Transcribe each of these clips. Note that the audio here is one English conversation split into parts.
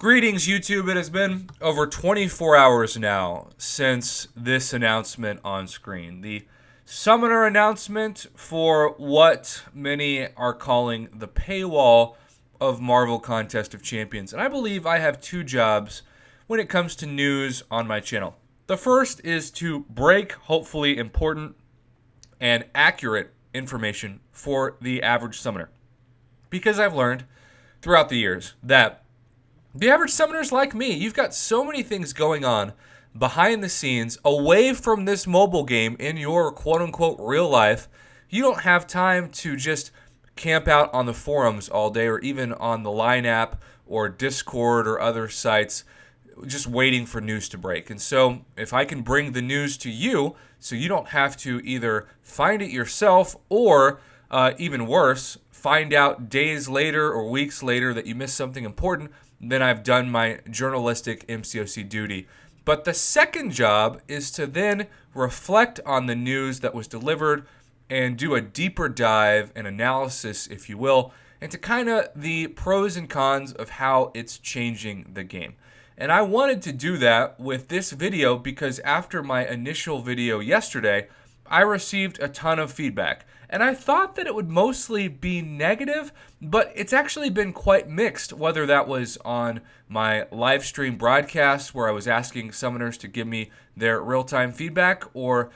Greetings, YouTube. It has been over 24 hours now since this announcement on screen. The Summoner announcement for what many are calling the Paywall of Marvel Contest of Champions. And I believe I have two jobs when it comes to news on my channel. The first is to break, hopefully important and accurate information for the average summoner. Because I've learned throughout the years that the average summoner's like me. You've got so many things going on behind the scenes, away from this mobile game in your quote-unquote real life. You don't have time to just camp out on the forums all day or even on the Line app or Discord or other sites just waiting for news to break. And so if I can bring the news to you so you don't have to either find it yourself or even worse, find out days later or weeks later that you missed something important, then I've done my journalistic MCOC duty. But the second job is to then reflect on the news that was delivered and do a deeper dive and analysis, if you will, into kind of the pros and cons of how it's changing the game. And I wanted to do that with this video because after my initial video yesterday, I received a ton of feedback. And I thought that it would mostly be negative, but it's actually been quite mixed, whether that was on my live stream broadcast where I was asking summoners to give me their real-time feedback, or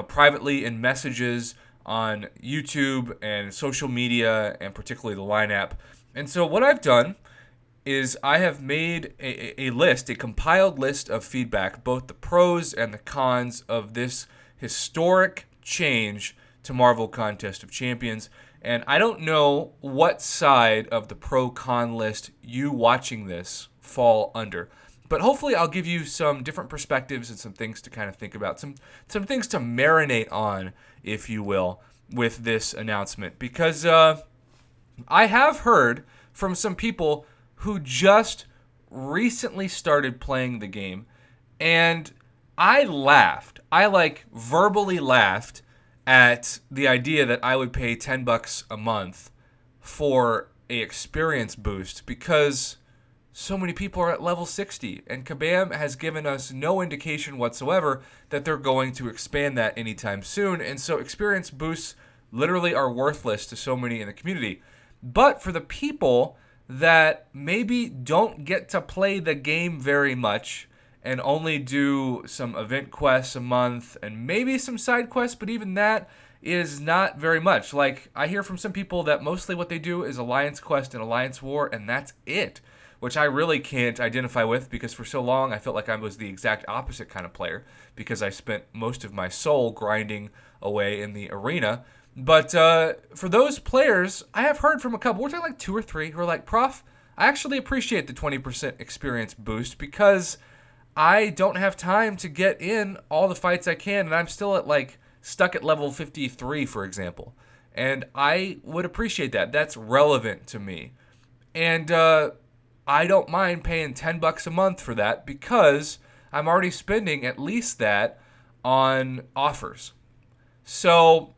privately in messages on YouTube and social media, and particularly the Line app. And so what I've done is I have made a list, a compiled list of feedback, both the pros and the cons of this historic change to Marvel Contest of Champions. And I don't know what side of the pro-con list you watching this fall under, but hopefully I'll give you some different perspectives and some things to kind of think about, some things to marinate on, if you will, with this announcement. Because I have heard from some people who just recently started playing the game, and I laughed. I verbally laughed at the idea that I would pay $10 a month for a experience boost because so many people are at level 60, and Kabam has given us no indication whatsoever that they're going to expand that anytime soon. And so experience boosts literally are worthless to so many in the community. But for the people that maybe don't get to play the game very much and only do some event quests a month and maybe some side quests, but even that is not very much. Like, I hear from some people that mostly what they do is Alliance Quest and Alliance War, and that's it, which I really can't identify with because for so long I felt like I was the exact opposite kind of player because I spent most of my soul grinding away in the arena. But for those players, I have heard from a couple, we're talking like 2 or 3, who are like, Prof, I actually appreciate the 20% experience boost because I don't have time to get in all the fights I can, and I'm still at stuck at level 53, for example. And I would appreciate that. That's relevant to me. And I don't mind paying $10 a month for that because I'm already spending at least that on offers. So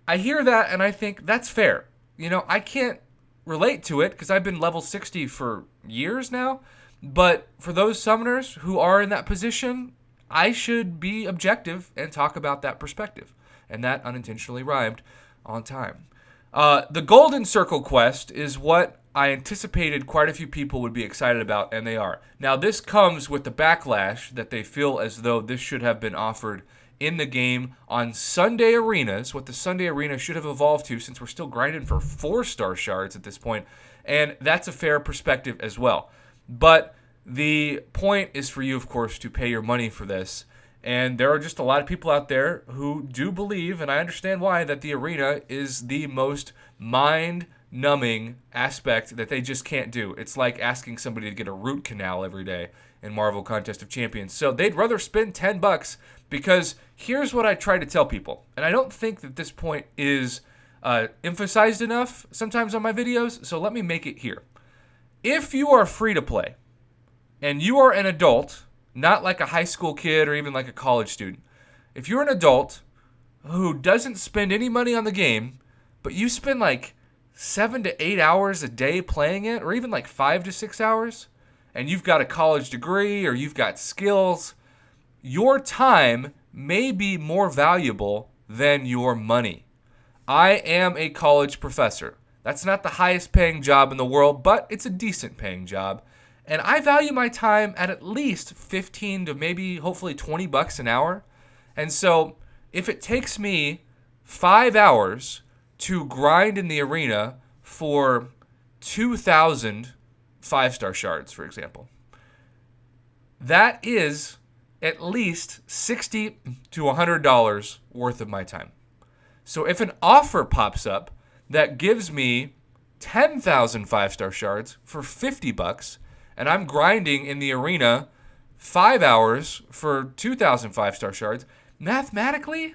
I hear that and I think that's fair. I can't relate to it because I've been level 60 for years now. But for those summoners who are in that position, I should be objective and talk about that perspective. And that unintentionally rhymed on time. The Golden Circle quest is what I anticipated quite a few people would be excited about, and they are. Now, this comes with the backlash that they feel as though this should have been offered in the game on Sunday arenas, what the Sunday arena should have evolved to, since we're still grinding for 4-star shards at this point. And that's a fair perspective as well. But the point is for you, of course, to pay your money for this. And there are just a lot of people out there who do believe, and I understand why, that the arena is the most mind-numbing aspect that they just can't do. It's like asking somebody to get a root canal every day in Marvel Contest of Champions. So they'd rather spend $10 because here's what I try to tell people. And I don't think that this point is emphasized enough sometimes on my videos, so let me make it here. If you are free to play and you are an adult, not like a high school kid or even like a college student, if you're an adult who doesn't spend any money on the game, but you spend 7 to 8 hours a day playing it, or even 5 to 6 hours, and you've got a college degree or you've got skills, your time may be more valuable than your money. I am a college professor. That's not the highest paying job in the world, but it's a decent paying job. And I value my time at least 15 to maybe hopefully $20 an hour. And so if it takes me 5 hours to grind in the arena for 2,000 5-star shards, for example, that is at least $60 to $100 worth of my time. So if an offer pops up that gives me 10,000 5-star shards for $50, and I'm grinding in the arena 5 hours for 2,000 5-star shards, mathematically,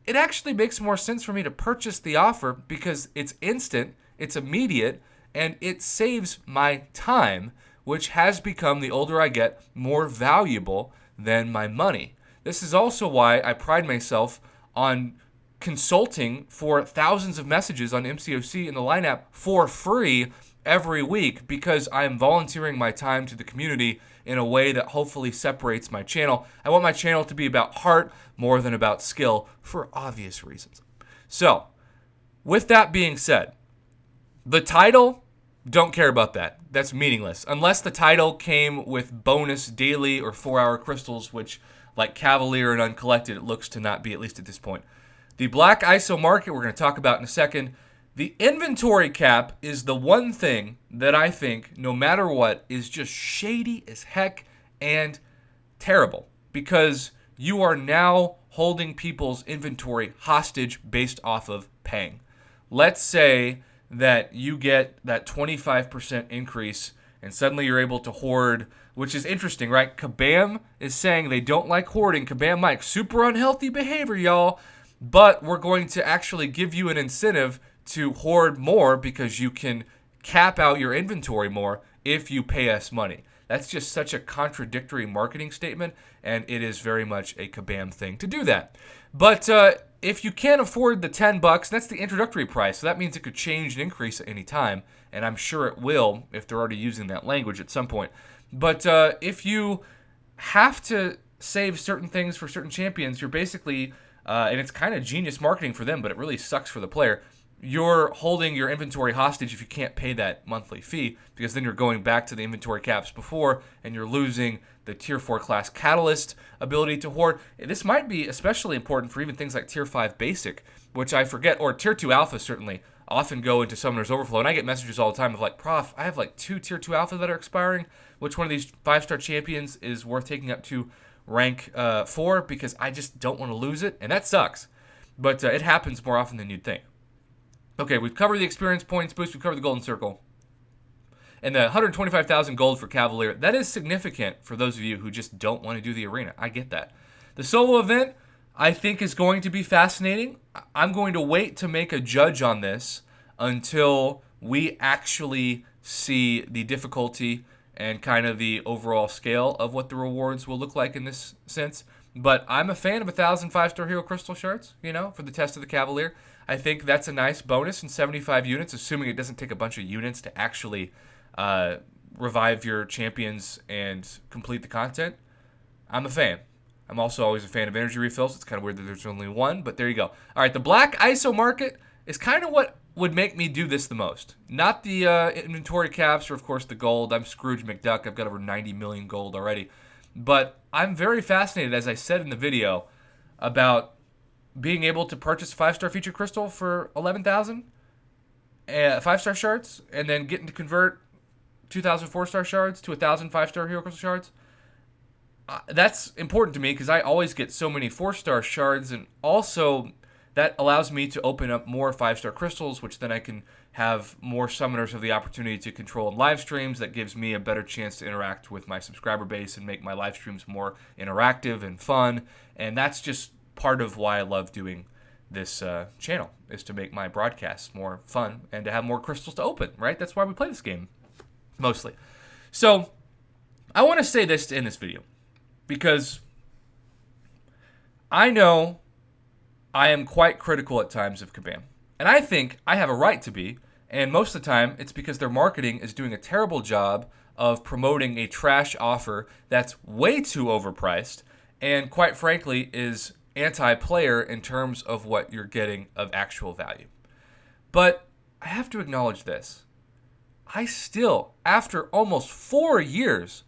it actually makes more sense for me to purchase the offer because it's instant, it's immediate, and it saves my time, which has become, the older I get, more valuable than my money. This is also why I pride myself on consulting for thousands of messages on MCOC in the lineup for free every week, because I am volunteering my time to the community in a way that hopefully separates my channel. I want my channel to be about heart more than about skill for obvious reasons. So, with that being said, the title, don't care about that. That's meaningless. Unless the title came with bonus daily or 4-hour crystals, which, like Cavalier and Uncollected, it looks to not be, at least at this point. The Black ISO market, we're going to talk about in a second. The inventory cap is the one thing that I think, no matter what, is just shady as heck and terrible, because you are now holding people's inventory hostage based off of paying. Let's say that you get that 25% increase and suddenly you're able to hoard, which is interesting, right? Kabam is saying they don't like hoarding. Kabam Mike, super unhealthy behavior, y'all. But we're going to actually give you an incentive to hoard more because you can cap out your inventory more if you pay us money. That's just such a contradictory marketing statement, and it is very much a Kabam thing to do that. But if you can't afford the $10, that's the introductory price. So that means it could change and increase at any time, and I'm sure it will if they're already using that language at some point. But if you have to save certain things for certain champions, you're basically, and it's kind of genius marketing for them, but it really sucks for the player, you're holding your inventory hostage if you can't pay that monthly fee, because then you're going back to the inventory caps before, and you're losing the Tier 4 class Catalyst ability to hoard. This might be especially important for even things like Tier 5 Basic, which I forget, or Tier 2 Alpha certainly, often go into Summoner's Overflow. And I get messages all the time of like, Prof, I have like 2 Tier 2 Alpha that are expiring. Which one of these 5-star champions is worth taking up to rank 4? Because I just don't want to lose it, and that sucks. But it happens more often than you'd think. Okay, we've covered the experience points boost, we've covered the Golden Circle. And the 125,000 gold for Cavalier, that is significant for those of you who just don't want to do the arena. I get that. The solo event, I think, is going to be fascinating. I'm going to wait to make a judge on this until we actually see the difficulty and kind of the overall scale of what the rewards will look like in this sense. But I'm a fan of 1,000 5-star Hero Crystal Shards, for the test of the Cavalier. I think that's a nice bonus in 75 units, assuming it doesn't take a bunch of units to actually revive your champions and complete the content. I'm a fan. I'm also always a fan of energy refills. It's kind of weird that there's only one, but there you go. All right, the Black ISO market is kind of what would make me do this the most. Not the inventory caps or, of course, the gold. I'm Scrooge McDuck. I've got over 90 million gold already. But I'm very fascinated, as I said in the video, about being able to purchase a 5-star feature crystal for 11,000 5-star shards, and then getting to convert 2,000 4-star shards to 1,000 5-star Hero Crystal shards. That's important to me because I always get so many 4-star shards, and also that allows me to open up more 5-star crystals, which then I can have more summoners have the opportunity to control in live streams. That gives me a better chance to interact with my subscriber base and make my live streams more interactive and fun. And that's just part of why I love doing this channel, is to make my broadcasts more fun and to have more crystals to open, right? That's why we play this game, mostly. So I want to say this to end this video, because I know I am quite critical at times of Kabam. And I think I have a right to be, and most of the time it's because their marketing is doing a terrible job of promoting a trash offer that's way too overpriced and, quite frankly, is anti-player in terms of what you're getting of actual value. But I have to acknowledge this. I still, after almost 4 years,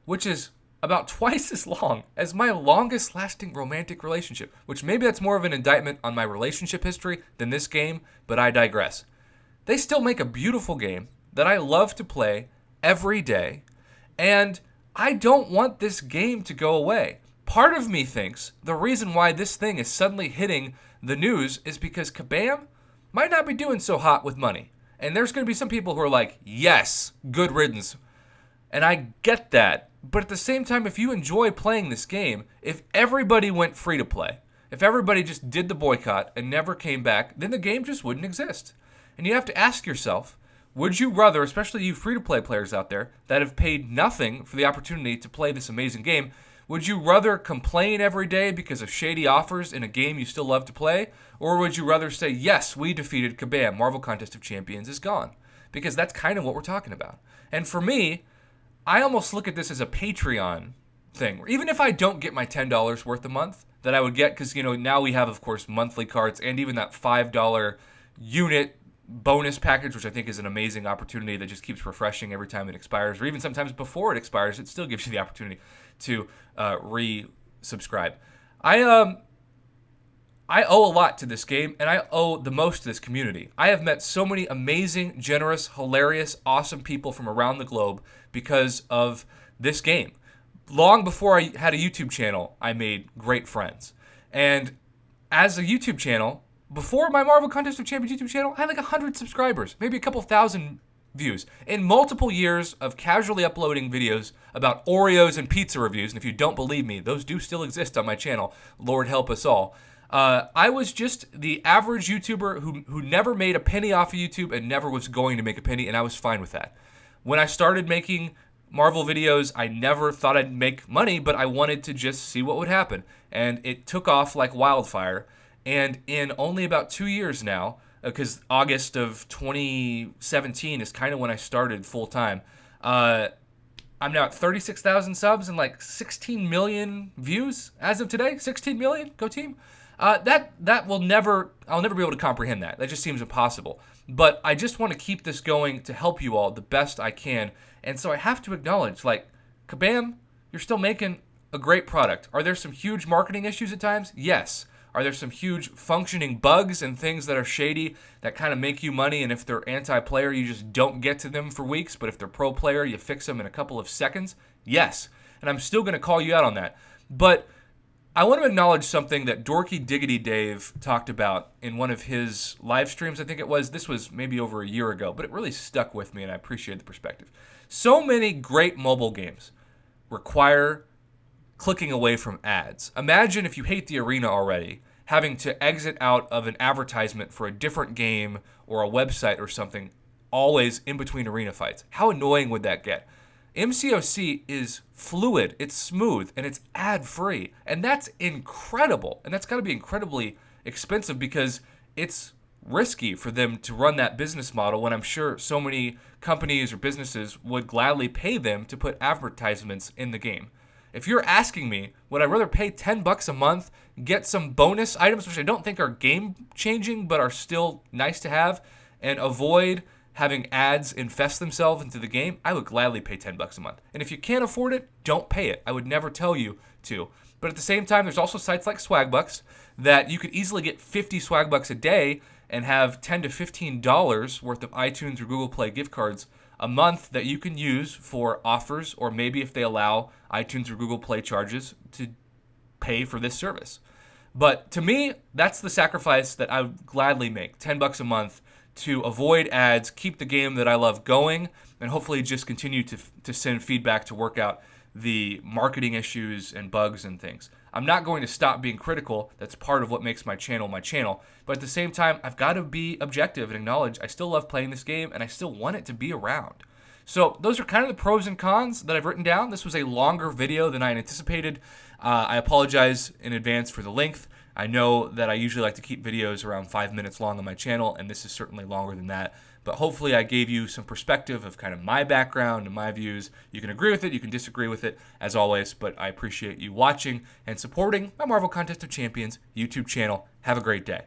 which is about twice as long as my longest lasting romantic relationship, which maybe that's more of an indictment on my relationship history than this game, but I digress. They still make a beautiful game that I love to play every day, and I don't want this game to go away. Part of me thinks the reason why this thing is suddenly hitting the news is because Kabam might not be doing so hot with money. And there's going to be some people who are like, yes, good riddance. And I get that. But at the same time, if you enjoy playing this game, if everybody went free to play, if everybody just did the boycott and never came back, then the game just wouldn't exist. And you have to ask yourself, would you rather, especially you free-to-play players out there that have paid nothing for the opportunity to play this amazing game, would you rather complain every day because of shady offers in a game you still love to play? Or would you rather say, yes, we defeated Kabam, Marvel Contest of Champions is gone? Because that's kind of what we're talking about. And for me, I almost look at this as a Patreon thing. Even if I don't get my $10 worth a month that I would get, because now we have, of course, monthly cards and even that $5 unit bonus package, which I think is an amazing opportunity that just keeps refreshing every time it expires, or even sometimes before it expires, it still gives you the opportunity to resubscribe. I owe a lot to this game, and I owe the most to this community. I have met so many amazing, generous, hilarious, awesome people from around the globe because of this game. Long before I had a YouTube channel, I made great friends. And as a YouTube channel, before my Marvel Contest of Champions YouTube channel, I had like 100 subscribers, maybe a couple thousand views. In multiple years of casually uploading videos about Oreos and pizza reviews, and if you don't believe me, those do still exist on my channel, Lord help us all. I was just the average YouTuber who never made a penny off of YouTube and never was going to make a penny, and I was fine with that. When I started making Marvel videos, I never thought I'd make money, but I wanted to just see what would happen. And it took off like wildfire. And in only about 2 years now, because August of 2017 is kind of when I started full time, I'm now at 36,000 subs and like 16 million views as of today. 16 million, go team. That will never, I'll never be able to comprehend that. That just seems impossible. But I just want to keep this going to help you all the best I can. And so I have to acknowledge, like, Kabam, you're still making a great product. Are there some huge marketing issues at times? Yes. Are there some huge functioning bugs and things that are shady that kind of make you money, and if they're anti-player, you just don't get to them for weeks, but if they're pro-player, you fix them in a couple of seconds? Yes. And I'm still going to call you out on that. But I want to acknowledge something that Dorky Diggity Dave talked about in one of his live streams, I think it was. This was maybe over a year ago, but it really stuck with me, and I appreciate the perspective. So many great mobile games require clicking away from ads. Imagine, if you hate the arena already, having to exit out of an advertisement for a different game or a website or something, always in between arena fights. How annoying would that get? MCOC is fluid, it's smooth, and it's ad-free. And that's incredible. And that's got to be incredibly expensive because it's risky for them to run that business model when I'm sure so many companies or businesses would gladly pay them to put advertisements in the game. If you're asking me, would I rather pay $10 a month, get some bonus items, which I don't think are game-changing but are still nice to have, and avoid having ads infest themselves into the game? I would gladly pay $10 a month. And if you can't afford it, don't pay it. I would never tell you to. But at the same time, there's also sites like Swagbucks that you could easily get 50 Swagbucks a day and have $10 to $15 worth of iTunes or Google Play gift cards a month that you can use for offers, or maybe if they allow iTunes or Google Play charges to pay for this service. But to me, that's the sacrifice that I would gladly make, $10 a month, to avoid ads, keep the game that I love going, and hopefully just continue to send feedback to work out the marketing issues and bugs and things. I'm not going to stop being critical. That's part of what makes my channel. But at the same time, I've got to be objective and acknowledge I still love playing this game and I still want it to be around. So those are kind of the pros and cons that I've written down. This was a longer video than I had anticipated. I apologize in advance for the length. I know that I usually like to keep videos around 5 minutes long on my channel, and this is certainly longer than that. but hopefully I gave you some perspective of kind of my background and my views. You can agree with it, you can disagree with it, as always, but I appreciate you watching and supporting my Marvel Contest of Champions YouTube channel. Have a great day.